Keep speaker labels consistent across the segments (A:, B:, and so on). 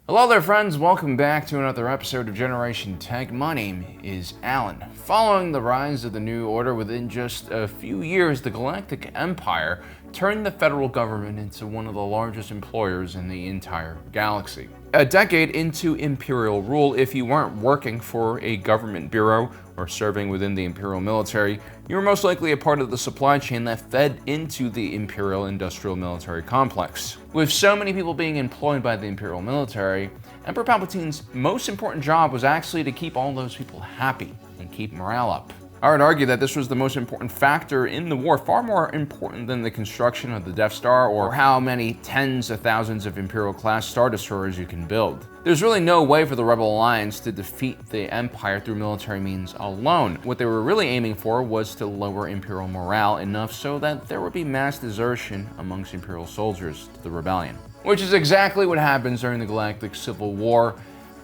A: Hello there friends, welcome back to another episode of Generation Tech. My name is Alan. Following the rise of the New Order, within just a few years, the Galactic Empire turned the federal government into one of the largest employers in the entire galaxy. A decade into Imperial Rule, if you weren't working for a government bureau or serving within the Imperial Military, you were most likely a part of the supply chain that fed into the Imperial Industrial Military Complex. With so many people being employed by the Imperial Military, Emperor Palpatine's most important job was actually to keep all those people happy and keep morale up. I would argue that this was the most important factor in the war, far more important than the construction of the Death Star or how many tens of thousands of Imperial-class Star Destroyers you can build. There's really no way for the Rebel Alliance to defeat the Empire through military means alone. What they were really aiming for was to lower Imperial morale enough so that there would be mass desertion amongst Imperial soldiers to the rebellion. Which is exactly what happens during the Galactic Civil War,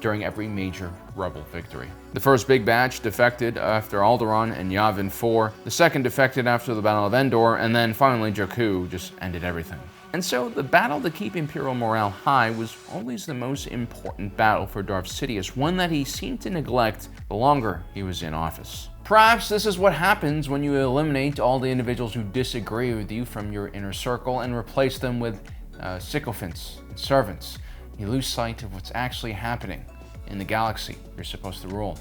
A: during every major Rebel victory. The first big batch defected after Alderaan and Yavin 4, the second defected after the Battle of Endor, and then finally Jakku just ended everything. And so the battle to keep Imperial morale high was always the most important battle for Darth Sidious, one that he seemed to neglect the longer he was in office. Perhaps this is what happens when you eliminate all the individuals who disagree with you from your inner circle and replace them with sycophants and servants. You lose sight of what's actually happening in the galaxy you're supposed to rule.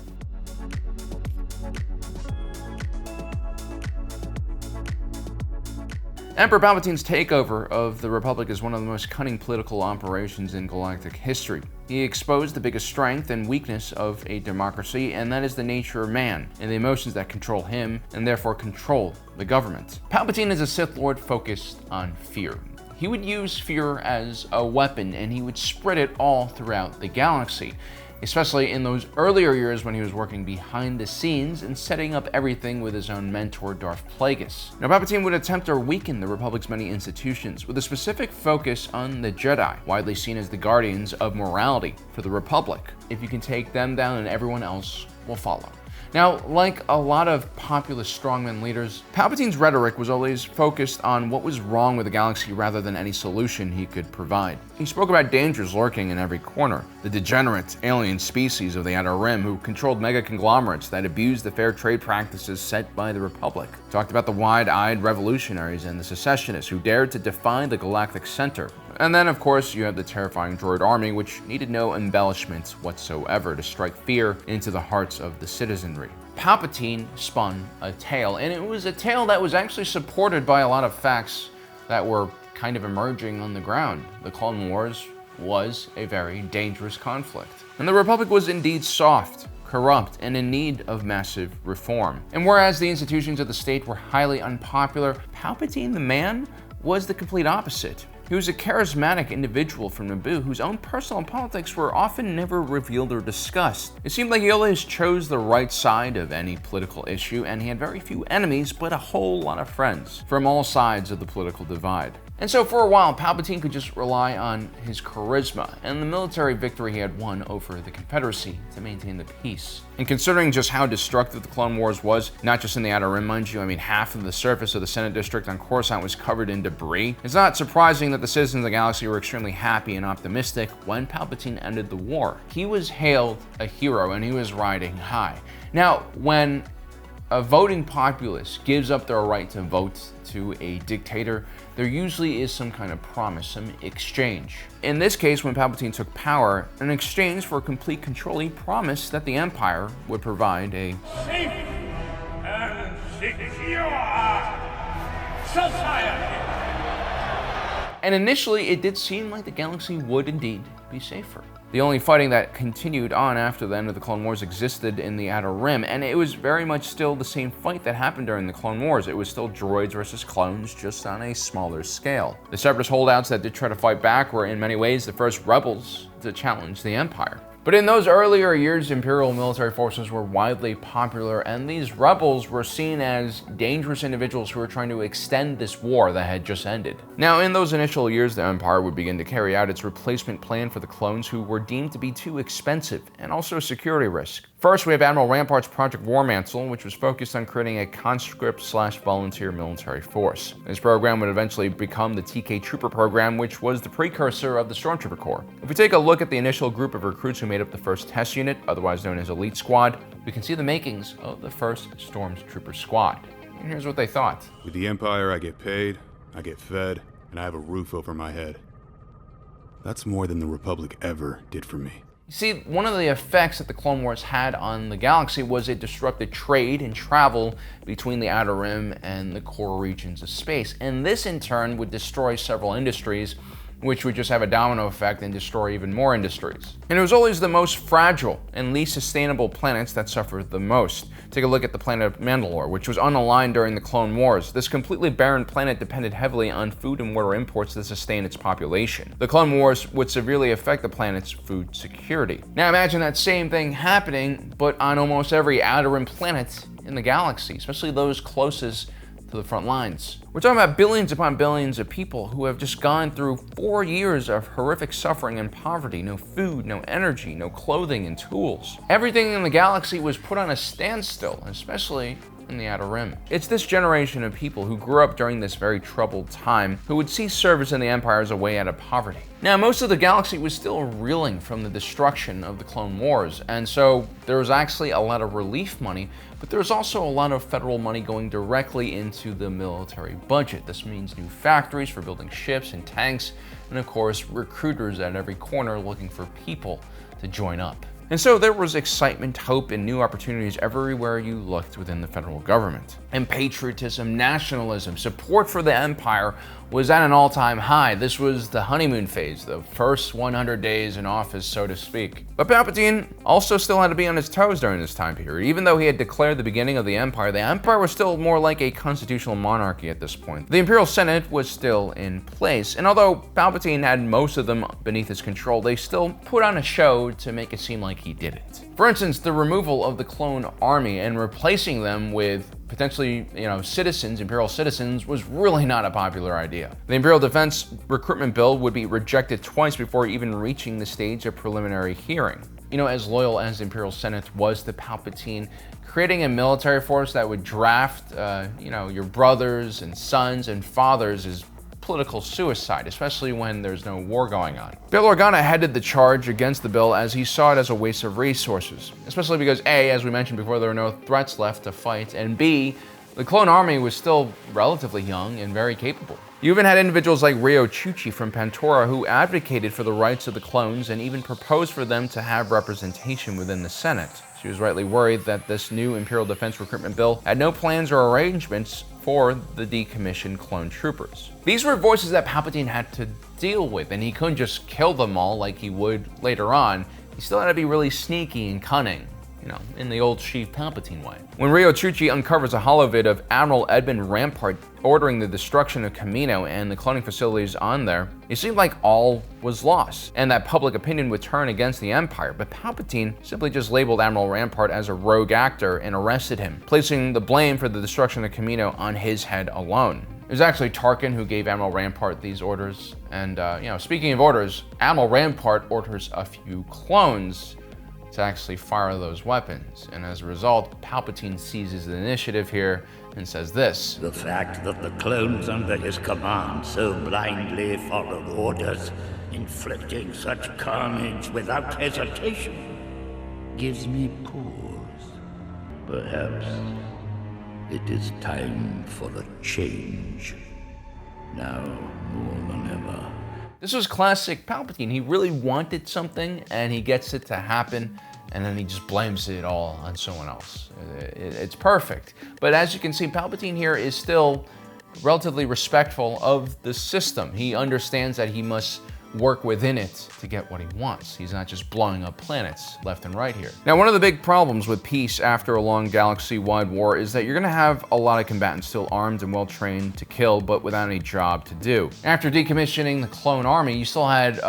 A: Emperor Palpatine's takeover of the Republic is one of the most cunning political operations in galactic history. He exposed the biggest strength and weakness of a democracy, and that is the nature of man, and the emotions that control him, and therefore control the government. Palpatine is a Sith Lord focused on fear. He would use fear as a weapon, and he would spread it all throughout the galaxy, especially in those earlier years when he was working behind the scenes and setting up everything with his own mentor, Darth Plagueis. Now, Palpatine would attempt to weaken the Republic's many institutions with a specific focus on the Jedi, widely seen as the guardians of morality for the Republic. If you can take them down, and everyone else will follow. Now, like a lot of populist strongman leaders, Palpatine's rhetoric was always focused on what was wrong with the galaxy rather than any solution he could provide. He spoke about dangers lurking in every corner, the degenerate alien species of the Outer Rim who controlled mega conglomerates that abused the fair trade practices set by the Republic. He talked about the wide-eyed revolutionaries and the secessionists who dared to defy the galactic center. And then, of course, you have the terrifying droid army, which needed no embellishments whatsoever to strike fear into the hearts of the citizenry. Palpatine spun a tale, and it was a tale that was actually supported by a lot of facts that were kind of emerging on the ground. The Clone Wars was a very dangerous conflict. And the Republic was indeed soft, corrupt, and in need of massive reform. And whereas the institutions of the state were highly unpopular, Palpatine the man was the complete opposite. He was a charismatic individual from Naboo whose own personal politics were often never revealed or discussed. It seemed like he always chose the right side of any political issue, and he had very few enemies but a whole lot of friends from all sides of the political divide. And so for a while, Palpatine could just rely on his charisma and the military victory he had won over the Confederacy to maintain the peace. And considering just how destructive the Clone Wars was, not just in the Outer Rim, mind you, I mean half of the surface of the Senate District on Coruscant was covered in debris, it's not surprising that the citizens of the galaxy were extremely happy and optimistic when Palpatine ended the war. He was hailed a hero and he was riding high. Now, when a voting populace gives up their right to vote to a dictator, there usually is some kind of promise, some exchange. In this case, when Palpatine took power, in exchange for complete control, he promised that the Empire would provide a safe and secure society. And initially, it did seem like the galaxy would indeed be safer. The only fighting that continued on after the end of the Clone Wars existed in the Outer Rim, and it was very much still the same fight that happened during the Clone Wars. It was still droids versus clones, just on a smaller scale. The Separatist holdouts that did try to fight back were in many ways the first rebels to challenge the Empire. But in those earlier years, Imperial military forces were widely popular, and these rebels were seen as dangerous individuals who were trying to extend this war that had just ended. Now, in those initial years, the Empire would begin to carry out its replacement plan for the clones who were deemed to be too expensive and also a security risk. First, we have Admiral Rampart's Project Warmantle, which was focused on creating a conscript/volunteer military force. This program would eventually become the TK Trooper program, which was the precursor of the Stormtrooper Corps. If we take a look at the initial group of recruits who made up the first test unit, otherwise known as Elite Squad, we can see the makings of the first Stormtrooper squad. And here's what they thought.
B: With the Empire, I get paid, I get fed, and I have a roof over my head. That's more than the Republic ever did for me.
A: You see, one of the effects that the Clone Wars had on the galaxy was it disrupted trade and travel between the Outer Rim and the core regions of space. And this, in turn, would destroy several industries, which would just have a domino effect and destroy even more industries. And it was always the most fragile and least sustainable planets that suffered the most. Take a look at the planet of Mandalore, which was unaligned during the Clone Wars. This completely barren planet depended heavily on food and water imports to sustain its population. The Clone Wars would severely affect the planet's food security. Now imagine that same thing happening, but on almost every Outer Rim planet in the galaxy, especially those closest to the front lines. We're talking about billions upon billions of people who have just gone through 4 years of horrific suffering and poverty. No food, no energy, no clothing and tools. Everything in the galaxy was put on a standstill, especially in the Outer Rim. It's this generation of people who grew up during this very troubled time who would see service in the Empire as a way out of poverty. Now, most of the galaxy was still reeling from the destruction of the Clone Wars, and so there was actually a lot of relief money, but there was also a lot of federal money going directly into the military budget. This means new factories for building ships and tanks, and of course, recruiters at every corner looking for people to join up. And so there was excitement, hope, and new opportunities everywhere you looked within the federal government. And patriotism, nationalism, support for the Empire was at an all-time high. This was the honeymoon phase, the first 100 days in office, so to speak. But Palpatine also still had to be on his toes during this time period. Even though he had declared the beginning of the Empire was still more like a constitutional monarchy at this point. The Imperial Senate was still in place, and although Palpatine had most of them beneath his control, they still put on a show to make it seem like he did it. For instance, the removal of the clone army and replacing them with potentially, citizens, Imperial citizens, was really not a popular idea. The Imperial Defense Recruitment Bill would be rejected twice before even reaching the stage of preliminary hearing. As loyal as the Imperial Senate was to Palpatine, creating a military force that would draft, your brothers and sons and fathers is political suicide, especially when there's no war going on. Bail Organa headed the charge against the bill as he saw it as a waste of resources, especially because A, as we mentioned before, there were no threats left to fight, and B, the clone army was still relatively young and very capable. You even had individuals like Ryo Chuchi from Pantora who advocated for the rights of the clones and even proposed for them to have representation within the Senate. She was rightly worried that this new Imperial Defense Recruitment Bill had no plans or arrangements for the decommissioned clone troopers. These were voices that Palpatine had to deal with, and he couldn't just kill them all like he would later on. He still had to be really sneaky and cunning, in the old Sheev Palpatine way. When Ryo Chuchi uncovers a holovid of Admiral Edmund Rampart ordering the destruction of Kamino and the cloning facilities on there, it seemed like all was lost, and that public opinion would turn against the Empire. But Palpatine simply just labeled Admiral Rampart as a rogue actor and arrested him, placing the blame for the destruction of Kamino on his head alone. It was actually Tarkin who gave Admiral Rampart these orders, and speaking of orders, Admiral Rampart orders a few clones to actually fire those weapons, and as a result, Palpatine seizes the initiative here and says this:
C: "The fact that the clones under his command so blindly followed orders, inflicting such carnage without hesitation, gives me pause. Perhaps it is time for a change, now more than ever."
A: This was classic Palpatine. He really wanted something, and he gets it to happen, and then he just blames it all on someone else. It's perfect. But as you can see, Palpatine here is still relatively respectful of the system. He understands that he must work within it to get what he wants. He's not just blowing up planets left and right here. Now, one of the big problems with peace after a long galaxy-wide war is that you're gonna have a lot of combatants still armed and well-trained to kill, but without any job to do. After decommissioning the clone army, you still had,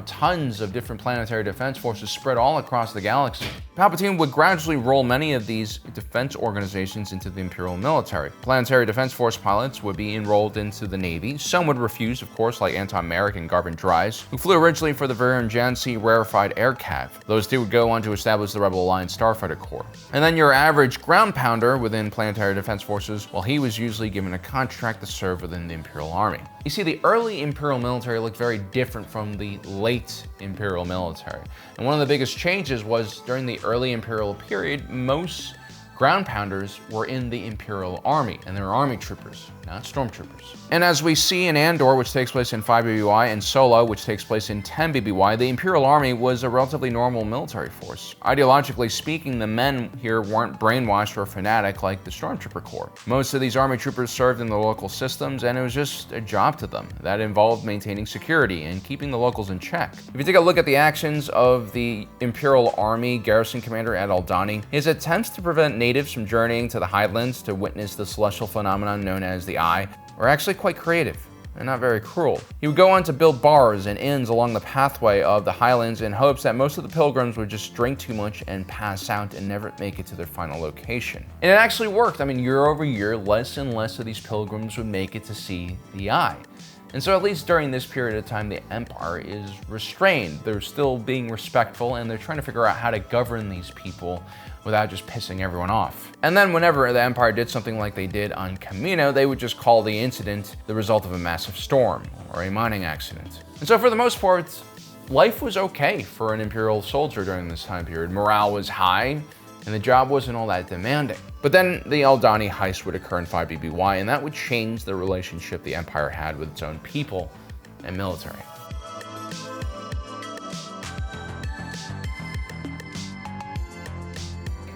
A: tons of different planetary defense forces spread all across the galaxy. Palpatine would gradually roll many of these defense organizations into the Imperial Military. Planetary Defense Force pilots would be enrolled into the Navy. Some would refuse, of course, like Anton Merrick and Garvin Drive, guys, who flew originally for the Varangiansi Rarefied Air Cav. Those two would go on to establish the Rebel Alliance Starfighter Corps. And then your average ground pounder within Planetary Defense Forces, well, he was usually given a contract to serve within the Imperial Army. You see, the early Imperial military looked very different from the late Imperial military. And one of the biggest changes was during the early Imperial period, most ground pounders were in the Imperial Army, and they were army troopers, not stormtroopers. And as we see in Andor, which takes place in 5 BBY, and Solo, which takes place in 10 BBY, the Imperial Army was a relatively normal military force. Ideologically speaking, the men here weren't brainwashed or fanatic like the Stormtrooper Corps. Most of these army troopers served in the local systems, and it was just a job to them. That involved maintaining security and keeping the locals in check. If you take a look at the actions of the Imperial Army garrison commander at Aldhani, his attempts to prevent natives from journeying to the Highlands to witness the celestial phenomenon known as the Eye were actually quite creative and not very cruel. He would go on to build bars and inns along the pathway of the Highlands in hopes that most of the pilgrims would just drink too much and pass out and never make it to their final location. And it actually worked. I mean, year over year, less and less of these pilgrims would make it to see the Eye. And so at least during this period of time, the Empire is restrained. They're still being respectful, and they're trying to figure out how to govern these people without just pissing everyone off. And then whenever the Empire did something like they did on Kamino, they would just call the incident the result of a massive storm or a mining accident. And so for the most part, life was okay for an Imperial soldier during this time period. Morale was high, and the job wasn't all that demanding. But then the Aldhani heist would occur in 5 BBY, and that would change the relationship the Empire had with its own people and military.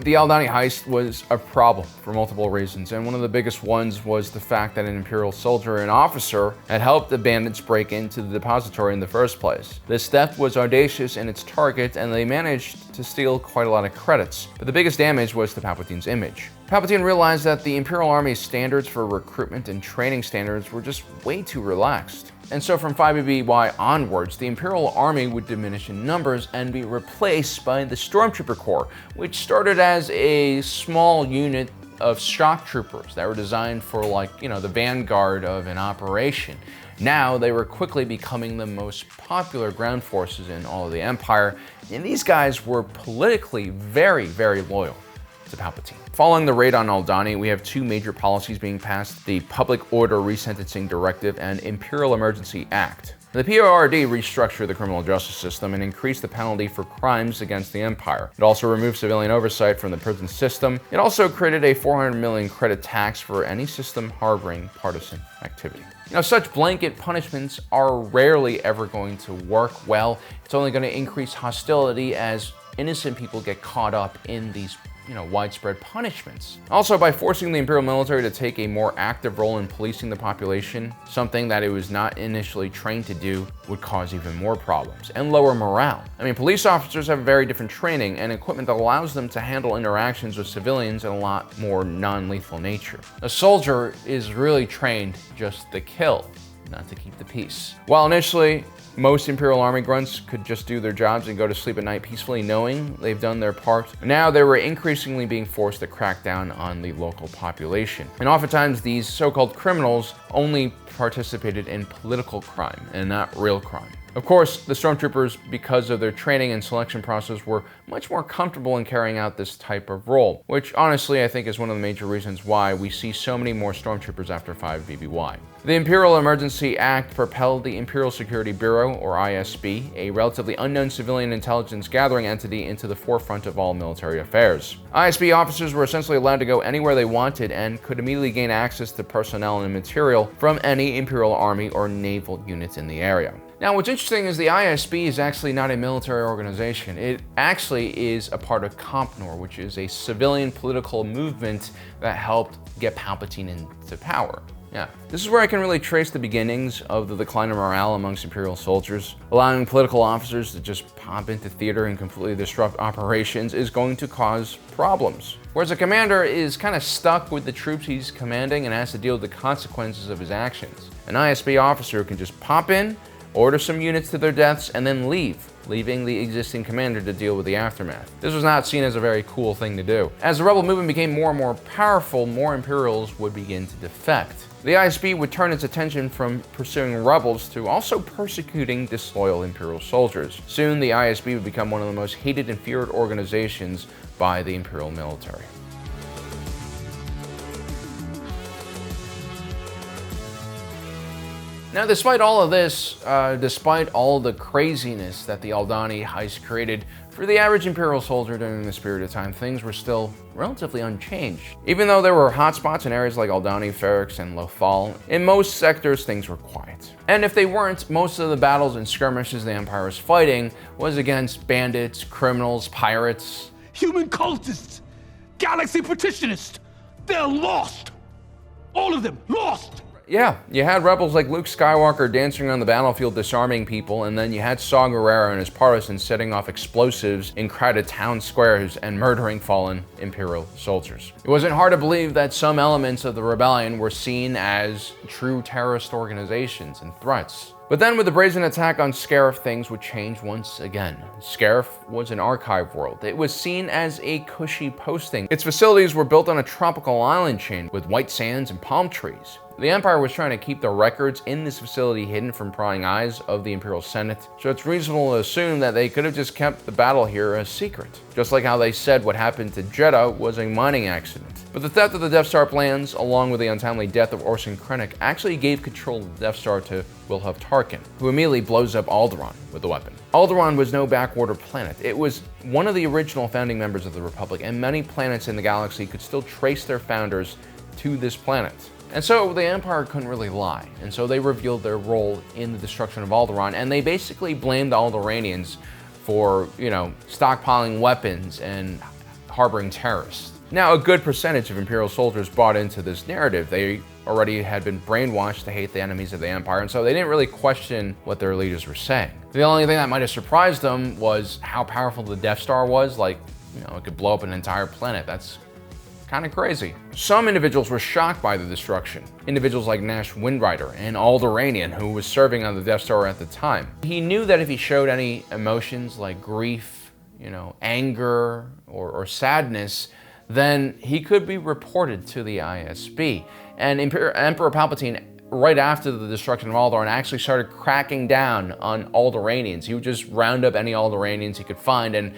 A: The Aldhani heist was a problem for multiple reasons, and one of the biggest ones was the fact that an Imperial soldier and officer had helped the bandits break into the depository in the first place. This theft was audacious in its target, and they managed to steal quite a lot of credits. But the biggest damage was to Palpatine's image. Palpatine realized that the Imperial Army's standards for recruitment and training standards were just way too relaxed. And so from 5 BBY onwards, the Imperial Army would diminish in numbers and be replaced by the Stormtrooper Corps, which started as a small unit of shock troopers that were designed for, like, the vanguard of an operation. Now they were quickly becoming the most popular ground forces in all of the Empire, and these guys were politically very, very loyal to Palpatine. Following the raid on Aldhani, we have two major policies being passed: the Public Order Resentencing Directive and Imperial Emergency Act. The PORD restructured the criminal justice system and increased the penalty for crimes against the Empire. It also removed civilian oversight from the prison system. It also created a 400 million credit tax for any system harboring partisan activity. Such blanket punishments are rarely ever going to work well. It's only going to increase hostility as innocent people get caught up in these widespread punishments. Also, by forcing the Imperial military to take a more active role in policing the population, something that it was not initially trained to do, would cause even more problems and lower morale. I mean, police officers have very different training and equipment that allows them to handle interactions with civilians in a lot more non-lethal nature. A soldier is really trained just to kill, not to keep the peace. While initially, most Imperial Army grunts could just do their jobs and go to sleep at night peacefully knowing they've done their part, now they were increasingly being forced to crack down on the local population. And oftentimes these so-called criminals only participated in political crime and not real crime. Of course, the Stormtroopers, because of their training and selection process, were much more comfortable in carrying out this type of role, which honestly I think is one of the major reasons why we see so many more Stormtroopers after 5 BBY. The Imperial Emergency Act propelled the Imperial Security Bureau, or ISB, a relatively unknown civilian intelligence gathering entity, into the forefront of all military affairs. ISB officers were essentially allowed to go anywhere they wanted and could immediately gain access to personnel and material from any Imperial Army or naval units in the area. Now, what's interesting is the ISB is actually not a military organization. It actually is a part of Compnor, which is a civilian political movement that helped get Palpatine into power. Yeah, this is where I can really trace the beginnings of the decline of morale amongst Imperial soldiers. Allowing political officers to just pop into theater and completely disrupt operations is going to cause problems. Whereas a commander is kind of stuck with the troops he's commanding and has to deal with the consequences of his actions. An ISB officer can just pop in, order some units to their deaths, and then leave, leaving the existing commander to deal with the aftermath. This was not seen as a very cool thing to do. As the rebel movement became more and more powerful, more Imperials would begin to defect. The ISB would turn its attention from pursuing rebels to also persecuting disloyal Imperial soldiers. Soon, the ISB would become one of the most hated and feared organizations by the Imperial military. Now, despite all of this, despite all the craziness that the Aldhani heist created, for the average Imperial soldier during this period of time, things were still relatively unchanged. Even though there were hotspots in areas like Aldhani, Ferrix, and Lothal, in most sectors things were quiet. And if they weren't, most of the battles and skirmishes the Empire was fighting was against bandits, criminals, pirates.
D: Human cultists! Galaxy petitionists! They're lost! All of them, lost!
A: Yeah, you had rebels like Luke Skywalker dancing on the battlefield disarming people, and then you had Saw Gerrera and his partisans setting off explosives in crowded town squares and murdering fallen Imperial soldiers. It wasn't hard to believe that some elements of the rebellion were seen as true terrorist organizations and threats. But then with the brazen attack on Scarif, things would change once again. Scarif was an archive world. It was seen as a cushy posting. Its facilities were built on a tropical island chain with white sands and palm trees. The Empire was trying to keep the records in this facility hidden from prying eyes of the Imperial Senate, so it's reasonable to assume that they could have just kept the battle here a secret. Just like how they said what happened to Jedha was a mining accident. But the theft of the Death Star plans, along with the untimely death of Orson Krennic, actually gave control of the Death Star to Wilhelm Tarkin, who immediately blows up Alderaan with the weapon. Alderaan was no backwater planet. It was one of the original founding members of the Republic, and many planets in the galaxy could still trace their founders to this planet. And so the Empire couldn't really lie, and so they revealed their role in the destruction of Alderaan, and they basically blamed the Alderaanians for, stockpiling weapons and harboring terrorists. Now, a good percentage of Imperial soldiers bought into this narrative. They already had been brainwashed to hate the enemies of the Empire, and so they didn't really question what their leaders were saying. The only thing that might have surprised them was how powerful the Death Star was. It could blow up an entire planet. That's kind of crazy. Some individuals were shocked by the destruction. Individuals like Nash Windrider, an Alderaanian who was serving on the Death Star at the time. He knew that if he showed any emotions like grief, anger, or sadness, then he could be reported to the ISB. And Emperor Palpatine, right after the destruction of Alderaan, actually started cracking down on Alderaanians. He would just round up any Alderaanians he could find and,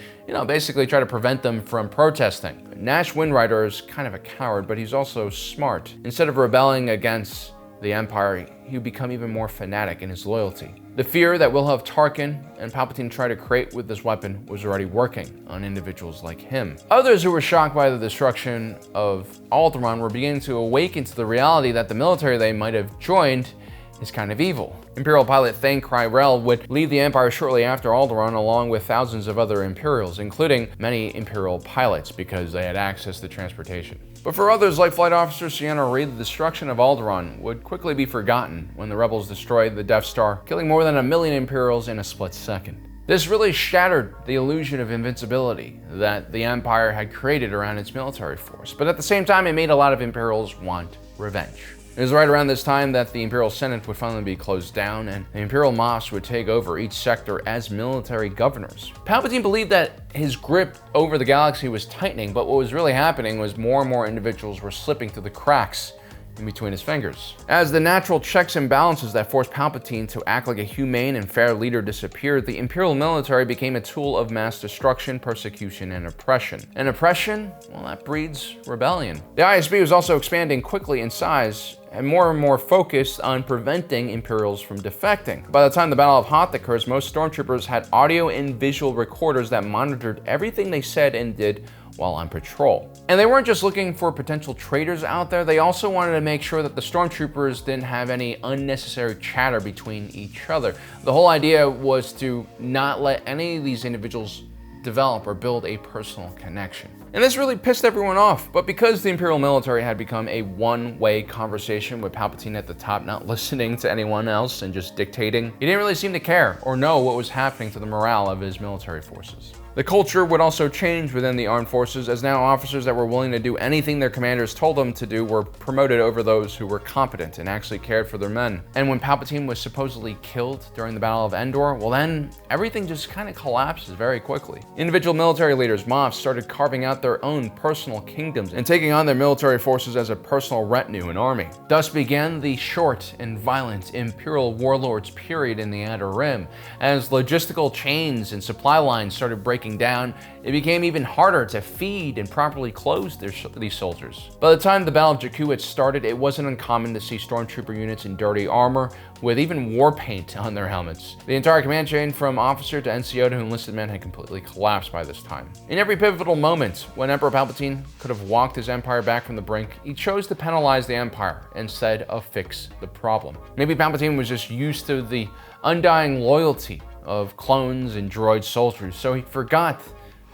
A: basically try to prevent them from protesting. Nash Windrider is kind of a coward, but he's also smart. Instead of rebelling against the Empire, he would become even more fanatic in his loyalty. The fear that Wilhelm Tarkin and Palpatine tried to create with this weapon was already working on individuals like him. Others who were shocked by the destruction of Alderaan were beginning to awaken to the reality that the military they might have joined is kind of evil. Imperial pilot Thane Kryrell would leave the Empire shortly after Alderaan, along with thousands of other Imperials, including many Imperial pilots, because they had access to transportation. But for others, like Flight Officer Sienna Reed, the destruction of Alderaan would quickly be forgotten when the rebels destroyed the Death Star, killing more than 1 million Imperials in a split second. This really shattered the illusion of invincibility that the Empire had created around its military force, but at the same time, it made a lot of Imperials want revenge. It was right around this time that the Imperial Senate would finally be closed down and the Imperial Moffs would take over each sector as military governors. Palpatine believed that his grip over the galaxy was tightening, but what was really happening was more and more individuals were slipping through the cracks in between his fingers. As the natural checks and balances that forced Palpatine to act like a humane and fair leader disappeared, the Imperial military became a tool of mass destruction, persecution, and oppression. And oppression, well, that breeds rebellion. The ISB was also expanding quickly in size and more focused on preventing Imperials from defecting. By the time the Battle of Hoth occurs, most stormtroopers had audio and visual recorders that monitored everything they said and did while on patrol. And they weren't just looking for potential traitors out there, they also wanted to make sure that the stormtroopers didn't have any unnecessary chatter between each other. The whole idea was to not let any of these individuals develop or build a personal connection. And this really pissed everyone off, but because the Imperial military had become a one-way conversation with Palpatine at the top, not listening to anyone else and just dictating, he didn't really seem to care or know what was happening to the morale of his military forces. The culture would also change within the armed forces, as now officers that were willing to do anything their commanders told them to do were promoted over those who were competent and actually cared for their men. And when Palpatine was supposedly killed during the Battle of Endor, well then, everything just kind of collapses very quickly. Individual military leaders, Moffs, started carving out their own personal kingdoms and taking on their military forces as a personal retinue and army. Thus began the short and violent Imperial warlords period in the Outer Rim. As logistical chains and supply lines started breaking down, it became even harder to feed and properly clothe these soldiers. By the time the Battle of Jakku started, it wasn't uncommon to see stormtrooper units in dirty armor with even war paint on their helmets. The entire command chain from officer to NCO to enlisted men had completely collapsed by this time. In every pivotal moment when Emperor Palpatine could have walked his empire back from the brink, he chose to penalize the empire instead of fix the problem. Maybe Palpatine was just used to the undying loyalty of clones and droid soldiers, so he forgot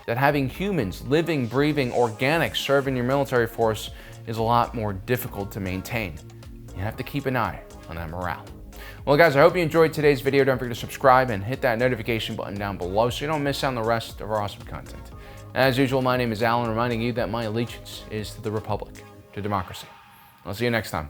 A: that having humans, living, breathing, organic, serve in your military force is a lot more difficult to maintain. You have to keep an eye on that morale. Well guys, I hope you enjoyed today's video. Don't forget to subscribe and hit that notification button down below so you don't miss out on the rest of our awesome content. As usual, my name is Alan, reminding you that my allegiance is to the Republic, to democracy. I'll see you next time.